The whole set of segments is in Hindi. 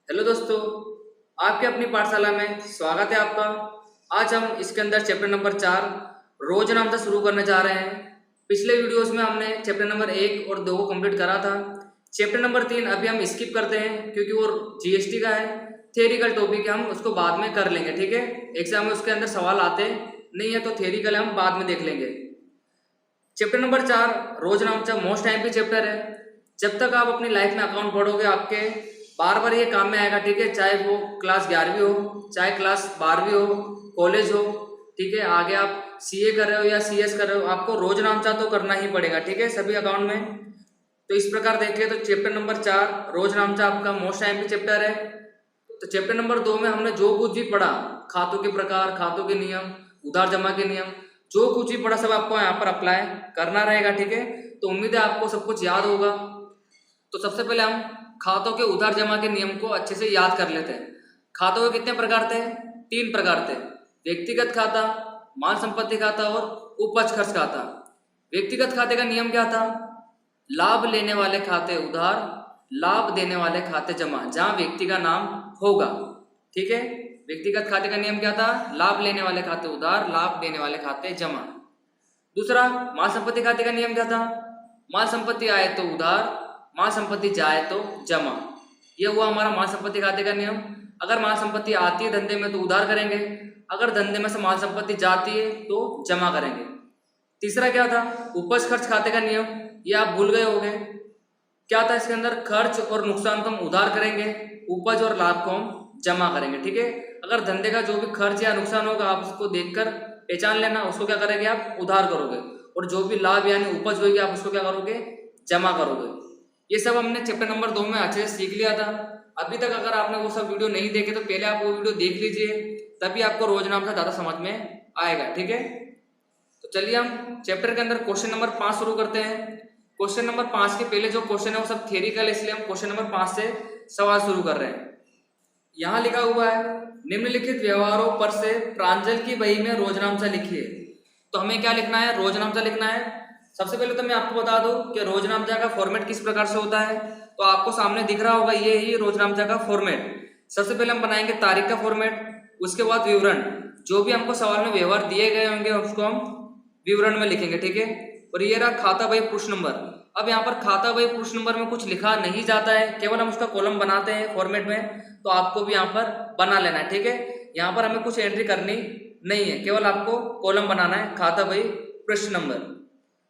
हेलो दोस्तों, आपके अपनी पाठशाला में स्वागत है आपका। आज हम इसके अंदर चैप्टर नंबर 4 रोज नाम से शुरू करने जा रहे हैं। पिछले वीडियोस में हमने चैप्टर नंबर 1 और 2 को कंप्लीट करा था। चैप्टर नंबर 3 अभी हम स्किप करते हैं क्योंकि वो जीएसटी का है, थियरिकल टॉपिक है, हम उसको बाद में कर लेंगे। ठीक है, एग्जाम में उसके अंदर सवाल आते नहीं है तो थियरिकल हम बाद में देख लेंगे। चैप्टर नंबर 4 रोज नाम का मोस्ट टाइम की चैप्टर है। जब तक आप अपनी लाइफ में अकाउंट पढ़ोगे आपके बार बार ये काम में आएगा। ठीक है, चाहे वो क्लास 11वीं हो, चाहे क्लास 12वीं हो, कॉलेज हो। ठीक है, आगे आप सीए कर रहे हो या सीएस कर रहे हो, आपको रोज नामचा तो करना ही पड़ेगा। ठीक है, सभी अकाउंट में। तो इस प्रकार देखिए, तो चैप्टर नंबर 4 रोज नामचा आपका मोस्ट टाइम की चैप्टर है। तो चैप्टर नंबर 2 में हमने जो कुछ भी पढ़ा, खातों के प्रकार, खातों के नियम, उधार जमा के नियम, जो कुछ भी पढ़ा सब आपको यहाँ पर अप्लाई करना रहेगा। ठीक है, तो उम्मीद है आपको सब कुछ याद होगा। तो सबसे पहले हम खातों के उधार जमा के नियम को अच्छे से याद कर लेते हैं। खातों के कितने प्रकार थे? 3 प्रकार थे, व्यक्तिगत खाता, माल संपत्ति खाता और उपज खर्च खाता। व्यक्तिगत खाते का नियम क्या था? लाभ लेने वाले खाते उधार, लाभ देने वाले खाते जमा, जहां व्यक्ति का नाम होगा। ठीक है, व्यक्तिगत खाते का नियम क्या था? लाभ लेने वाले खाते उधार, लाभ देने वाले खाते जमा। दूसरा, माल संपत्ति खाते का नियम क्या था? माल संपत्ति आए तो उधार, माल संपत्ति जाए तो जमा। यह हुआ हमारा माल संपत्ति खाते का नियम। अगर माल संपत्ति आती है धंधे में तो उधार करेंगे, अगर धंधे में से माल संपत्ति जाती है तो जमा करेंगे। तीसरा क्या था? उपज खर्च खाते का नियम। ये आप भूल गए होंगे। क्या था इसके अंदर? खर्च और नुकसान को हम उधार करेंगे, उपज और लाभ को हम जमा करेंगे। ठीक है, अगर धंधे का जो भी खर्च या नुकसान होगा आप उसको देखकर पहचान लेना, उसको क्या करेंगे? आप उधार करोगे, और जो भी लाभ यानी उपज होगी आप उसको क्या करोगे? जमा करोगे। ये सब हमने चैप्टर नंबर 2 में अच्छे से सीख लिया था। अभी तक अगर आपने वो सब वीडियो नहीं देखे तो पहले आप वो वीडियो देख लीजिए, तभी आपको रोज नाम का ज्यादा समझ में आएगा। ठीक है, तो चलिए हम चैप्टर के अंदर क्वेश्चन नंबर 5 शुरू करते हैं। क्वेश्चन नंबर 5 के पहले जो क्वेश्चन है वो सब थियरिकल है, इसलिए हम क्वेश्चन नंबर 5 से सवाल शुरू कर रहे हैं। यहाँ लिखा हुआ है, निम्नलिखित व्यवहारों पर से प्रांजल की बही में रोजनामचा लिखिए। तो हमें क्या लिखना है? रोजनामचा लिखना है। सबसे पहले तो मैं आपको बता दूं कि रोजनामचा का फॉर्मेट किस प्रकार से होता है। तो आपको सामने दिख रहा होगा, ये ही रोजनामचा का फॉर्मेट। सबसे पहले हम बनाएंगे तारीख का फॉर्मेट, उसके बाद विवरण, जो भी हमको सवाल में व्यवहार दिए गए होंगे उसको हम विवरण में लिखेंगे। ठीक है, और ये रहा खाता बही पृष्ठ नंबर। अब यहाँ पर खाता बही पृष्ठ नंबर में कुछ लिखा नहीं जाता है, केवल हम उसका कॉलम बनाते हैं फॉर्मेट में, तो आपको भी यहाँ पर बना लेना है। ठीक है, यहाँ पर हमें कुछ एंट्री करनी नहीं है, केवल आपको कॉलम बनाना है, खाता बही पृष्ठ नंबर।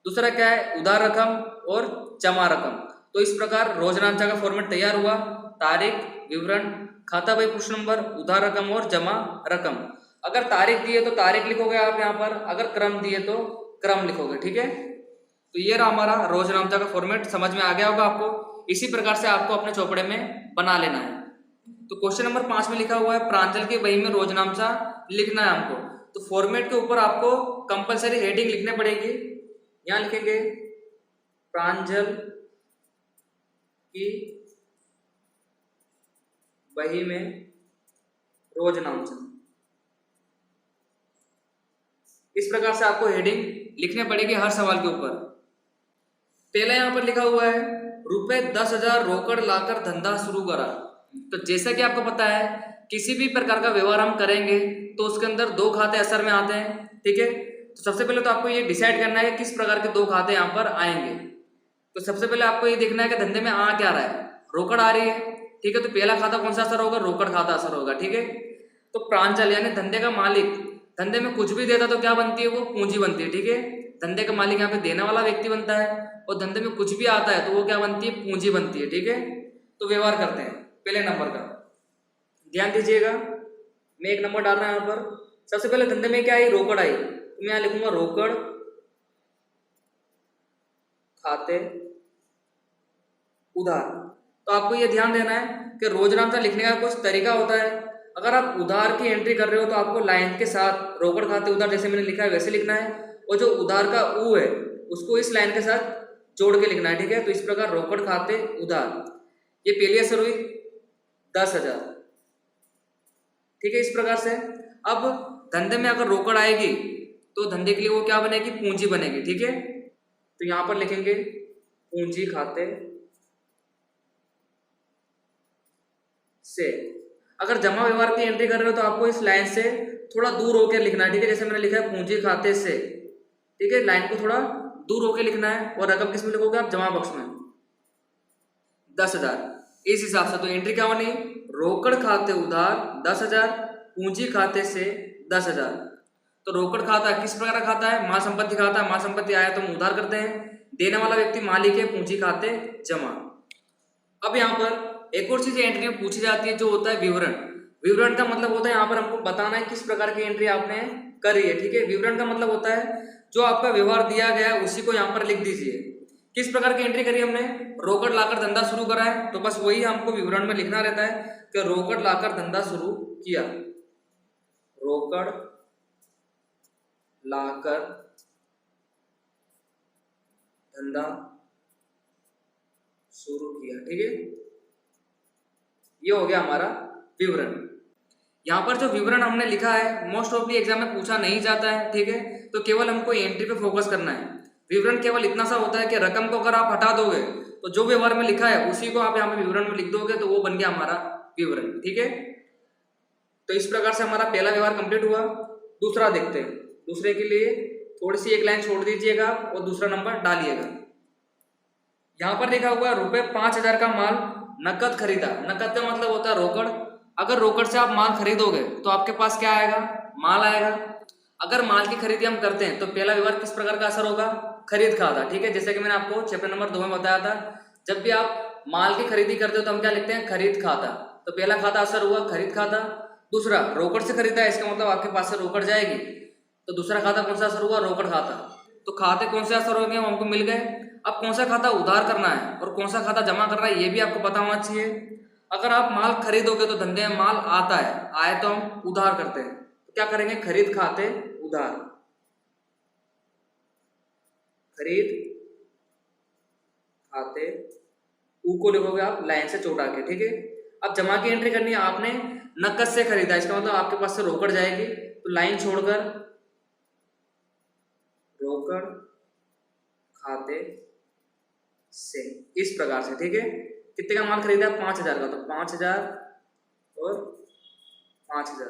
दूसरा क्या है? उधार रकम और जमा रकम। तो इस प्रकार रोजनामचा का फॉर्मेट तैयार हुआ, तारीख, विवरण, खाता बही पृष्ठ नंबर, उधार रकम और जमा रकम। अगर तारीख दिए तो तारीख लिखोगे आप यहाँ पर, अगर क्रम दिए तो क्रम लिखोगे। ठीक है, तो ये रहा हमारा रोजनामचा का फॉर्मेट। समझ में आ गया होगा आपको। इसी प्रकार से आपको अपने चौपड़े में बना लेना है। तो क्वेश्चन नंबर 5 में लिखा हुआ है, प्रांजल की बही में रोजनामचा लिखना है हमको। तो फॉर्मेट के ऊपर आपको कंपलसरी हेडिंग लिखने पड़ेगी। यहाँ लिखेंगे प्रांजल की बही में रोजनामचा। इस प्रकार से आपको हेडिंग लिखने पड़ेगी हर सवाल के ऊपर। पहला यहाँ पर लिखा हुआ है, रुपए 10,000 रोकड़ लाकर धंधा शुरू करा। तो जैसा कि आपको पता है, किसी भी प्रकार का व्यवहार हम करेंगे तो उसके अंदर 2 खाते असर में आते हैं। ठीक है, तो सबसे पहले तो आपको ये डिसाइड करना है किस प्रकार के 2 खाते यहाँ पर आएंगे। तो सबसे पहले आपको ये देखना है कि धंधे में आ क्या रहा है। रोकड़ आ रही है। ठीक है, तो पहला खाता कौन सा असर होगा? रोकड़ खाता असर होगा। ठीक है, तो प्रांजल यानी धंधे का मालिक धंधे में कुछ भी देता तो क्या बनती है? वो पूंजी बनती है। ठीक है, धंधे का मालिक यहाँ पे देने वाला व्यक्ति बनता है, और धंधे में कुछ भी आता है तो वो क्या बनती है? पूंजी बनती है। ठीक है, तो व्यवहार करते हैं पहले नंबर का, ध्यान दीजिएगा। मैं एक नंबर डाल रहा हूं यहाँ पर। सबसे पहले धंधे में क्या आई? रोकड़ आई, तो मैं यहाँ लिखूंगा रोकड़ खाते उधार। तो आपको ये ध्यान देना है कि रोजनामचा लिखने का कुछ तरीका होता है। अगर आप उधार की एंट्री कर रहे हो तो आपको लाइन के साथ रोकड़ खाते उधार जैसे मैंने लिखा है वैसे लिखना है, और जो उधार का ऊ है उसको इस लाइन के साथ जोड़ के लिखना है। ठीक है, तो इस प्रकार रोकड़ खाते उधार, ये पहली असर हुई 10,000। ठीक है, इस प्रकार से अब धंधे में अगर रोकड़ आएगी तो धंधे के लिए वो क्या बनेगी? पूंजी बनेगी। ठीक है, तो यहां पर लिखेंगे पूंजी खाते से। अगर जमा व्यवहार की एंट्री कर रहे हो तो आपको इस लाइन से थोड़ा दूर होकर लिखना है, ठीक है। जैसे मैंने लिखा है पूंजी खाते से, ठीक है, लाइन को थोड़ा दूर होकर लिखना है। और रकम किस में लिखोगे आप? जमा बॉक्स में 10,000। इस हिसाब से तो एंट्री क्या बनी? रोकड़ खाते उधार 10,000, पूंजी खाते से 10,000। तो रोकड़ खाता किस प्रकार का खाता है? माल संपत्ति खाता है। माल संपत्ति आया तो हम उधार करते हैं। देने वाला व्यक्ति मालिक है, पूंजी खाते जमा। अब यहाँ पर एक और चीज एंट्री में पूछी जाती है जो होता है विवरण। विवरण का मतलब होता है यहाँ पर हमको बताना है किस प्रकार की एंट्री आपने करी है, ठीक है। विवरण का मतलब होता है जो आपका व्यवहार दिया गया है उसी को यहाँ पर लिख दीजिए। किस प्रकार की एंट्री करी हमने? रोकड़ लाकर धंधा शुरू करा है, तो बस वही हमको विवरण में लिखना रहता है कि रोकड़ लाकर धंधा शुरू किया। रोकड़ लाकर धंधा शुरू किया, ठीक है। ये हो गया हमारा विवरण। यहाँ पर जो विवरण हमने लिखा है मोस्ट ऑफली एग्जाम में पूछा नहीं जाता है, ठीक है। तो केवल हमको एंट्री पे फोकस करना है। विवरण केवल इतना सा होता है कि रकम को अगर आप हटा दोगे तो जो व्यवहार में लिखा है उसी को आप यहाँ पे विवरण में लिख दोगे तो वो बन गया हमारा विवरण, ठीक है। तो इस प्रकार से हमारा पहला व्यवहार कंप्लीट हुआ। दूसरा देखते हैं। दूसरे के लिए थोड़ी सी एक लाइन छोड़ दीजिएगा और दूसरा नंबर डालिएगा। यहाँ पर लिखा हुआ है रुपए 5,000 का माल नकद खरीदा। नकद का मतलब होता है रोकड़। अगर रोकड़ से आप माल खरीदोगे तो आपके पास क्या आएगा? माल आएगा। अगर माल की खरीदी हम करते हैं तो पहला व्यवहार किस प्रकार का असर होगा? खरीद खाता, ठीक है। जैसे कि मैंने आपको चैप्टर नंबर 2 में बताया था, जब भी आप माल की खरीदी करते हो तो हम क्या लिखते हैं? खरीद खाता। तो पहला खाता असर हुआ खरीद खाता। दूसरा रोकड़ से खरीदा है, इसका मतलब आपके पास से रोकड़ जाएगी, तो दूसरा खाता कौन सा असर हुआ? रोकड़ खाता। तो खाते कौन से असर हो गए? हमको मिल गए। अब कौन सा खाता उधार करना है और कौन सा खाता जमा करना है ये भी आपको पता होना चाहिए। अगर आप माल खरीदोगे तो धंधे में माल आता है, आए तो हम उधार करते हैं, तो क्या करेंगे? खरीद खाते उधार। खरीद खाते ऊ को लिखोगे आप लाइन से चौड़ा के, ठीक है। अब जमा की एंट्री करनी है। आपने नकद से खरीदा, इसका मतलब आपके पास से रोकड़ जाएगी, तो लाइन छोड़कर रोकड़ खाते से, इस प्रकार से, ठीक है। कितने का माल खरीदा? 5,000 का, तो 5,000 और 5,000।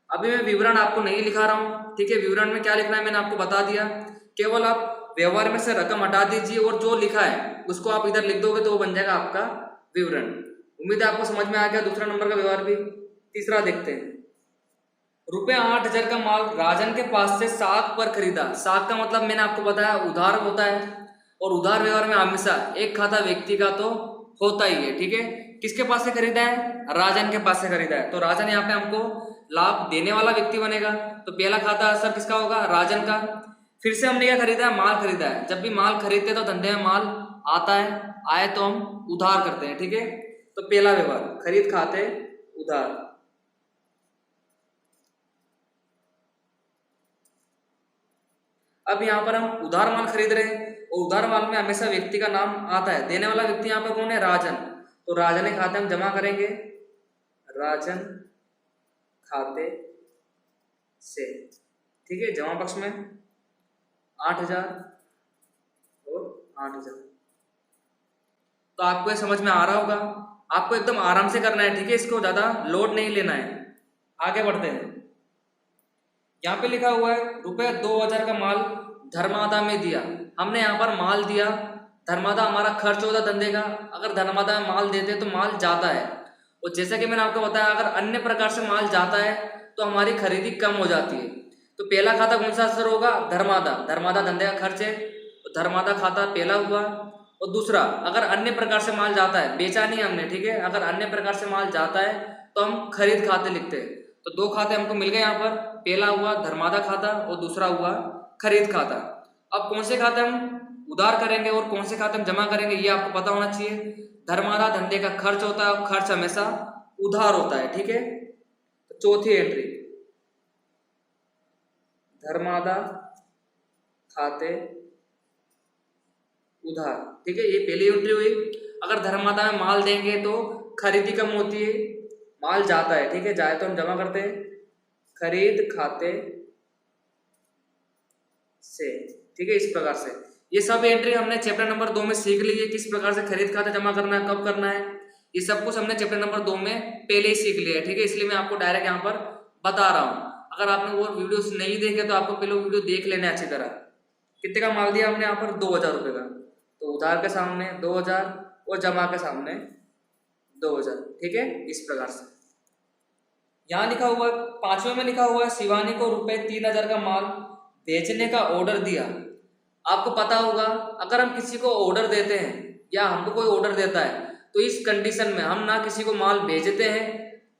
अभी मैं विवरण आपको नहीं लिखा रहा हूं, ठीक है। विवरण में क्या लिखना है मैंने आपको बता दिया। केवल आप व्यवहार में से रकम हटा दीजिए और जो लिखा है उसको आप इधर लिख दोगे तो वो बन जाएगा आपका विवरण। उम्मीद है आपको समझ में आ गया दूसरा नंबर का व्यवहार भी। तीसरा देखते हैं। रुपए 8,000 का माल राजन के पास से साख पर खरीदा। साख का मतलब मैंने आपको बताया उधार होता है, और उधार व्यवहार में हमेशा एक खाता व्यक्ति का तो होता ही है, ठीक है। किसके पास से खरीदा है? राजन के पास से खरीदा है, तो राजन यहाँ पे हमको लाभ देने वाला व्यक्ति बनेगा। तो पहला खाता असर किसका होगा? राजन का। फिर से हमने क्या खरीदा है? माल खरीदा है। जब भी माल खरीदते तो धंधे में माल आता है, आए तो हम उधार करते हैं, ठीक है। तो पहला व्यवहार खरीद खाते उधार। अब यहाँ पर हम उधार माल खरीद रहे हैं और उधार माल में हमेशा व्यक्ति का नाम आता है। देने वाला व्यक्ति यहाँ पर कौन है? राजन। तो राजन के खाते हम जमा करेंगे राजन खाते से, ठीक है। जमा पक्ष में 8,000 और 8,000। तो आपको ये समझ में आ रहा होगा। आपको एकदम आराम से करना है, ठीक है। इसको ज्यादा लोड नहीं लेना है। आगे बढ़ते हैं। यहाँ पे लिखा हुआ है रुपए 2,000 का माल धर्मादा में दिया। हमने यहाँ पर माल दिया। धर्मादा हमारा खर्च होता धंधे का। अगर धर्मादा में माल देते तो माल जाता है, और जैसा कि मैंने आपको बताया अगर अन्य प्रकार से माल जाता है तो हमारी खरीदी कम हो जाती है। तो पहला खाता कौन सा असर होगा? धर्मादा। धर्मादा धंधे का खर्च है, तो धर्मादा खाता पहला हुआ। और दूसरा, अगर अन्य प्रकार से माल जाता है, बेचा नहीं हमने, ठीक है, अगर अन्य प्रकार से माल जाता है तो हम खरीद खाते लिखते हैं। तो दो खाते हमको मिल गए यहाँ पर। पहला हुआ धर्मादा खाता और दूसरा हुआ खरीद खाता। अब कौन से खाते हम उधार करेंगे और कौन से खाते हम जमा करेंगे ये आपको पता होना चाहिए। धर्मादा धंधे का खर्च होता है और खर्च हमेशा उधार होता है, ठीक है। तो चौथी एंट्री धर्मादा खाते उधार, ठीक है। ये पहली एंट्री हुई। अगर धर्मादा में माल देंगे तो खरीदी कम होती है, माल जाता है, ठीक है। जाए तो हम जमा करते हैं खरीद खाते से, ठीक है। इस प्रकार से ये सब एंट्री हमने चैप्टर नंबर 2 में सीख ली है, किस प्रकार से खरीद खाता जमा करना है, कब करना है। ये सब कुछ हमने चैप्टर नंबर 2 में पहले ही सीख लिया है, ठीक है। इसलिए मैं आपको डायरेक्ट यहाँ पर बता रहा हूँ। अगर आपने वो वीडियोस नहीं देखे तो आपको पहले वीडियो देख लेना अच्छी तरह। कितने का माल दिया हमने यहाँ पर? 2000 रुपये का। तो उधार के सामने 2000 और जमा के सामने 2000, ठीक है। इस प्रकार से यहाँ लिखा हुआ 5वें में लिखा हुआ है शिवानी को रुपए 3000 का माल बेचने का ऑर्डर दिया। आपको पता होगा अगर हम किसी को ऑर्डर देते हैं या हमको कोई ऑर्डर देता है तो इस कंडीशन में हम ना किसी को माल बेचते हैं,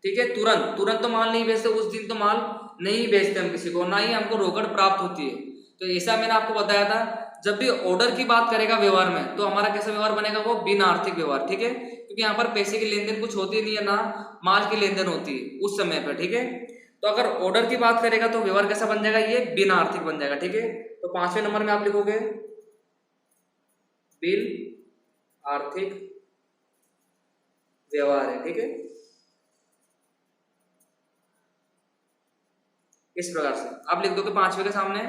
ठीक है, तुरंत तो माल नहीं बेचते, उस दिन तो माल नहीं बेचते हम किसी को, ना ही हमको रोकड़ प्राप्त होती है। तो ऐसा मैंने आपको बताया था, जब भी ऑर्डर की बात करेगा व्यवहार में तो हमारा कैसा व्यवहार बनेगा? वो बिन आर्थिक व्यवहार, ठीक है, क्योंकि यहाँ पर पैसे की लेन देन कुछ होती नहीं है, ना माल की लेन देन होती है उस समय पर, ठीक है। तो अगर ऑर्डर की बात करेगा तो व्यवहार कैसा बन जाएगा? ये बिन आर्थिक बन जाएगा, ठीक है। तो 5वें नंबर में आप लिखोगे बिन आर्थिक व्यवहार है, ठीक है। इस प्रकार से आप लिख दो कि 5वें के सामने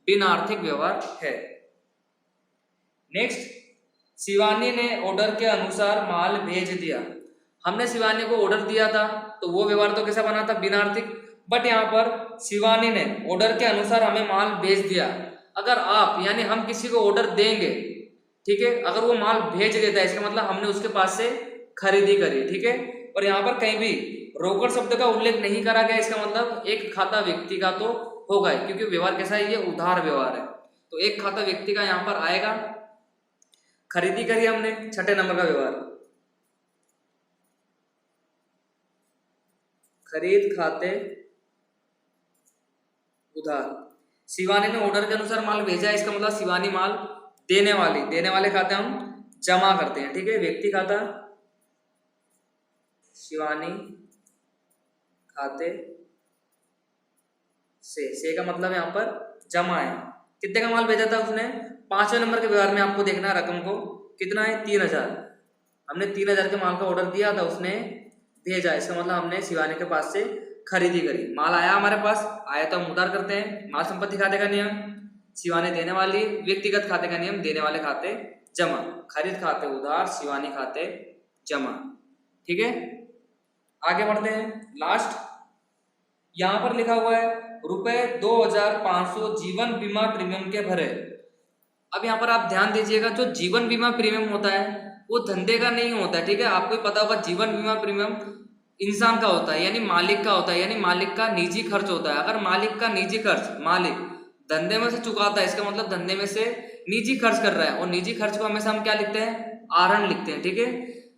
बिन आर्थिक व्यवहार है। नेक्स्ट, शिवानी ने ऑर्डर के अनुसार माल भेज दिया। हमने शिवानी को ऑर्डर दिया था तो वो व्यवहार तो कैसा बना था? बिन आर्थिक। बट यहाँ पर शिवानी ने ऑर्डर के अनुसार हमें माल भेज दिया। अगर आप यानी हम किसी को ऑर्डर देंगे, ठीक है, अगर वो माल भेज देता है इसका मतलब हमने उसके पास से खरीदी करी, ठीक है। और यहाँ पर कहीं भी रोकड़ शब्द का उल्लेख नहीं करा गया, इसका मतलब एक खाता व्यक्ति का तो होगा ही, क्योंकि व्यवहार कैसा है? ये उधार व्यवहार है, तो एक खाता व्यक्ति का यहाँ पर आएगा। खरीदी करी हमने, 6ठे नंबर का व्यवहार, खरीद खाते उधार। शिवानी ने ऑर्डर के अनुसार माल भेजा है, इसका मतलब शिवानी माल देने वाले खाते हम जमा करते हैं, ठीक है। व्यक्ति खाता शिवानी खाते से का मतलब यहाँ पर जमा है। कितने का माल भेजा था उसने? 5वें नंबर के व्यवहार में आपको देखना है रकम को, कितना है? 3000। हमने 3000 के माल का ऑर्डर दिया था, उसने भेजा, इसका मतलब हमने शिवानी के पास से खरीदी करी। माल आया हमारे पास, आया तो हम उधार करते हैं, माल संपत्ति खाते का नियम, शिवानी देने वाली, व्यक्तिगत खाते का नियम, देने वाले खाते जमा, खरीद खाते उधार, शिवानी खाते जमा, ठीक है। आगे बढ़ते हैं। लास्ट यहां पर लिखा हुआ है रुपए 2500 जीवन बीमा प्रीमियम के भरे। अब यहाँ पर आप ध्यान दीजिएगा, जो जीवन बीमा प्रीमियम होता है वो धंधे का नहीं होता है, ठीक है। आपको पता होगा जीवन बीमा प्रीमियम इंसान का होता है, यानी मालिक का होता है, यानी मालिक का निजी खर्च होता है। अगर मालिक का निजी खर्च मालिक धंधे में से चुकाता है, इसका मतलब धंधे में से निजी खर्च कर रहा है, और निजी खर्च को हमेशा हम क्या लिखते हैं? आहरण लिखते हैं, ठीक है।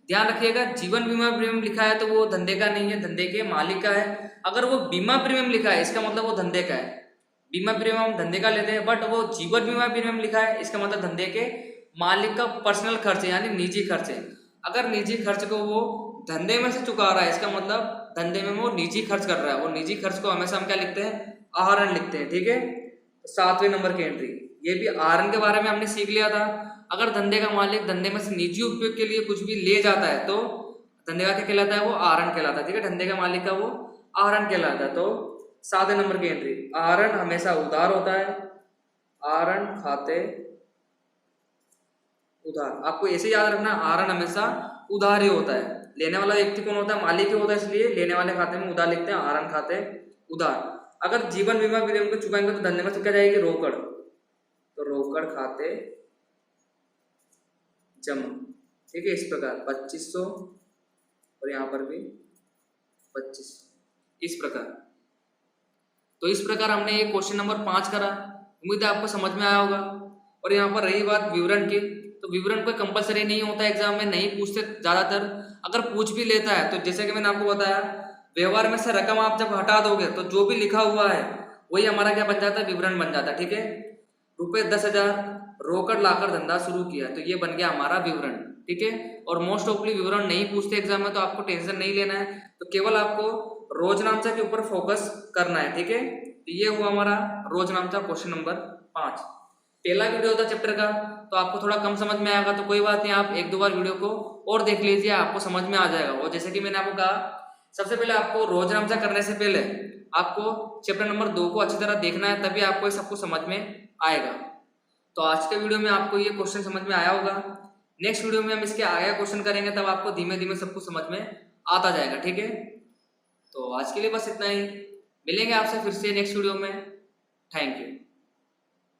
ध्यान रखिएगा, जीवन बीमा प्रीमियम लिखा है तो वो धंधे का नहीं है, धंधे के मालिक का है। अगर वो बीमा प्रीमियम लिखा है इसका मतलब वो धंधे का है। बीमा प्रीमियम हम धंधे का लेते हैं, बट वो जीवन बीमा प्रीमियम लिखा है इसका मतलब धंधे के मालिक का पर्सनल खर्च है, यानी निजी खर्च है। अगर निजी खर्च को वो धंधे में से चुका रहा है, इसका मतलब धंधे में वो निजी खर्च कर रहा है, और निजी खर्च को हमेशा हम क्या लिखते हैं? आहरण लिखते हैं, ठीक है। 7वें नंबर की एंट्री, ये भी आहरण के बारे में हमने सीख लिया था। अगर धंधे का मालिक धंधे में से निजी उपयोग के लिए कुछ भी ले जाता है तो धंधे का क्या कहलाता है? वो आहरण कहलाता है, ठीक है। धंधे का मालिक का वो आहरण कहलाता है। तो 7वें नंबर की एंट्री, आहरण हमेशा उधार होता है, आहरण खाते उधार। आपको ऐसे याद रखना, आहरण हमेशा उधार ही होता है। लेने वाला व्यक्ति कौन होता है? मालिक ही होता है, इसलिए लेने वाले खाते में उधार लिखते हैं, आहरण खाते उधार। अगर जीवन बीमा प्रीमियम को चुकाएंगे तो धंधे में से क्या जाएगी? रोकड़, तो रोकड़ खाते जमा, ठीक है। इस प्रकार 2500 और यहाँ पर भी 25, इस प्रकार। तो इस प्रकार हमने ये क्वेश्चन नंबर 5 करा। उम्मीद है आपको समझ में आया होगा। और यहाँ पर रही बात विवरण की, तो विवरण कोई कंपलसरी नहीं होता है, एग्जाम में नहीं पूछते ज्यादातर। अगर पूछ भी लेता है तो जैसे कि मैंने आपको बताया, व्यवहार में से रकम आप जब हटा दोगे तो जो भी लिखा हुआ है वही हमारा क्या बन जाता है? विवरण बन जाता है, ठीक है। रुपए 10,000 रोकड़ लाकर धंधा शुरू किया, तो ये बन गया हमारा विवरण, ठीक है। और मोस्ट ऑफली विवरण नहीं पूछते एग्जाम में, तो आपको टेंशन नहीं लेना है, तो केवल आपको रोजनामचा के ऊपर फोकस करना है, ठीक है। तो ये हुआ हमारा रोजनामचा क्वेश्चन नंबर 5। पहला वीडियो था चैप्टर का, तो आपको थोड़ा कम समझ में आएगा, तो कोई बात नहीं, आप 1-2 बार वीडियो को और देख लीजिए, आपको समझ में आ जाएगा। और जैसे कि मैंने आपको कहा, सबसे पहले आपको रोजनामचा करने से पहले आपको चैप्टर नंबर 2 को अच्छी तरह देखना है, तभी आपको सब कुछ समझ में आएगा। तो आज के वीडियो में आपको ये क्वेश्चन समझ में आया होगा। नेक्स्ट वीडियो में हम इसके आगे क्वेश्चन करेंगे, तब आपको धीमे धीमे सब कुछ समझ में आता जाएगा। ठीक है, तो आज के लिए बस इतना ही। मिलेंगे आपसे फिर से नेक्स्ट वीडियो में। Thank you.